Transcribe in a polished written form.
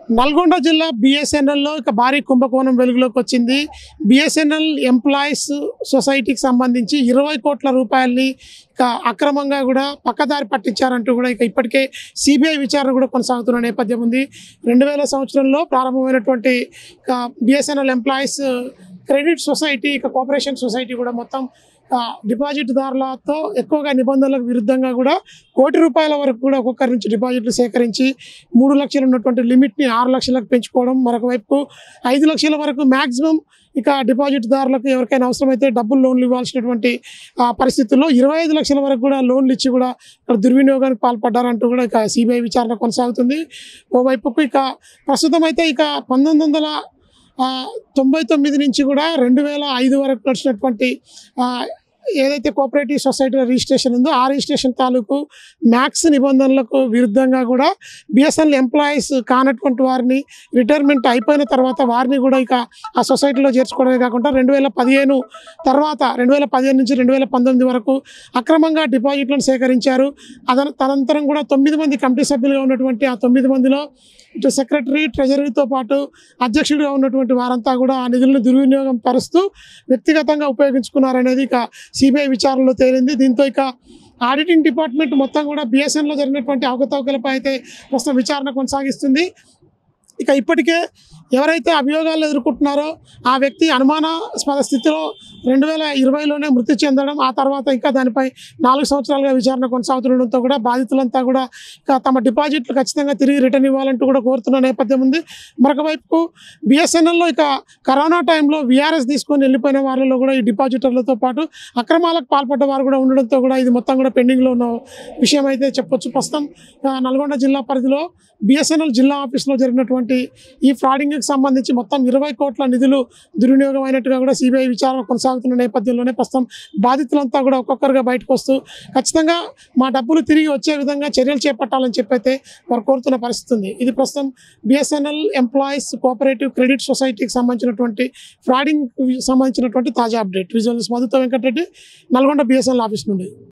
నల్గొండ జిల్లా బిఎస్ఎన్ఎల్లో ఇక భారీ కుంభకోణం వెలుగులోకి వచ్చింది. బిఎస్ఎన్ఎల్ ఎంప్లాయీస్ సొసైటీకి సంబంధించి 20 కోట్ల రూపాయలని ఇక అక్రమంగా కూడా పక్కదారి పట్టించారంటూ కూడా ఇక ఇప్పటికే సిబిఐ విచారణ కూడా కొనసాగుతున్న నేపథ్యం ఉంది. 2000 సంవత్సరంలో ప్రారంభమైనటువంటి ఇక బిఎస్ఎన్ఎల్ ఎంప్లాయీస్ క్రెడిట్ సొసైటీ ఇక కోఆపరేషన్ సొసైటీ కూడా మొత్తం డిపాజిట్దారులతో ఎక్కువగా నిబంధనలకు విరుద్ధంగా కూడా ₹1 కోటి వరకు కూడా ఒక్కొక్కరి నుంచి డిపాజిట్లు సేకరించి 3 లక్షలు ఉన్నటువంటి లిమిట్ని 6 లక్షలకు పెంచుకోవడం, మరొక వైపు 5 లక్షల వరకు మ్యాక్సిమం ఇక డిపాజిట్దారులకు ఎవరికైనా అవసరమైతే డబ్బులు లోన్లు ఇవ్వాల్సినటువంటి పరిస్థితుల్లో 25 లక్షల వరకు కూడా లోన్లు ఇచ్చి కూడా ఇక్కడ దుర్వినియోగానికి పాల్పడ్డారంటూ కూడా ఇక సిబిఐ విచారణ కొనసాగుతుంది. ఓవైపుకు ఇక ప్రస్తుతం అయితే ఇక 1999 నుంచి కూడా 2005 వరకు నడిచినటువంటి ఏదైతే కోఆపరేటివ్ సొసైటీ రిజిస్ట్రేషన్ ఉందో ఆ రిజిస్ట్రేషన్ తాలూకు మ్యాక్స్ నిబంధనలకు విరుద్ధంగా కూడా బిఎస్ఎన్ఎల్ ఎంప్లాయీస్ కానటువంటి వారిని రిటైర్మెంట్ అయిపోయిన తర్వాత వారిని కూడా ఇక ఆ సొసైటీలో చేర్చుకోవడమే కాకుండా 2015 తర్వాత 2015 నుంచి 2019 వరకు అక్రమంగా డిపాజిట్లను సేకరించారు. తదనంతరం కూడా 9 మంది కమిటీ సభ్యులుగా ఉన్నటువంటి ఆ 9 మందిలో ఇటు సెక్రటరీ, ట్రెజరీతో పాటు అధ్యక్షుడిగా ఉన్నటువంటి వారంతా కూడా ఆ నిధులను దుర్వినియోగం పరుస్తూ వ్యక్తిగతంగా ఉపయోగించుకున్నారనేది ఇక సిబిఐ విచారణలో తేలింది. దీంతో ఇక ఆడిటింగ్ డిపార్ట్మెంట్ మొత్తం కూడా బిఎస్ఎన్ఎల్లో జరిగినటువంటి అవకతవకలపై అయితే ప్రస్తుతం విచారణ కొనసాగిస్తుంది. ఇక ఇప్పటికే ఎవరైతే అభియోగాలు ఎదుర్కొంటున్నారో ఆ వ్యక్తి అనుమానాస్పద స్థితిలో 2020లోనే మృతి చెందడం, ఆ తర్వాత ఇంకా దానిపై 4 సంవత్సరాలుగా విచారణ కొనసాగుతుండడంతో కూడా బాధితులంతా కూడా ఇక తమ డిపాజిట్లు ఖచ్చితంగా తిరిగి రిటర్న్ ఇవ్వాలంటూ కూడా కోరుతున్న నేపథ్యం ఉంది. మరొక వైపు బిఎస్ఎన్ఎల్లో ఇక కరోనా టైంలో విఆర్ఎస్ తీసుకొని వెళ్ళిపోయిన వారిలో కూడా ఈ డిపాజిటర్లతో పాటు అక్రమాలకు పాల్పడ్డ వారు కూడా ఉండడంతో కూడా ఇది మొత్తం కూడా పెండింగ్లో ఉన్న విషయం అయితే చెప్పొచ్చు. ప్రస్తుతం నల్గొండ జిల్లా పరిధిలో బిఎస్ఎన్ఎల్ జిల్లా ఆఫీస్లో జరిగినటువంటి ఈ ఫ్రాడింగ్కి సంబంధించి మొత్తం 20 కోట్ల నిధులు దుర్వినియోగం అయినట్టుగా కూడా సిబిఐ విచారణ కొనసాగుతున్న నేపథ్యంలోనే ప్రస్తుతం బాధితులంతా కూడా ఒక్కొక్కరుగా బయటకు వస్తూ ఖచ్చితంగా మా డబ్బులు తిరిగి వచ్చే విధంగా చర్యలు చేపట్టాలని చెప్పైతే వారు కోరుతున్న పరిస్థితి ఉంది. ఇది ప్రస్తుతం బిఎస్ఎన్ఎల్ ఎంప్లాయీస్ కోఆపరేటివ్ క్రెడిట్ సొసైటీకి సంబంధించినటువంటి ఫ్రాడింగ్ సంబంధించినటువంటి తాజా అప్డేట్. విజువల్స్ మధుతో వెంకటరెడ్డి, నల్గొండ బిఎస్ఎన్ఎల్ ఆఫీస్ నుండి.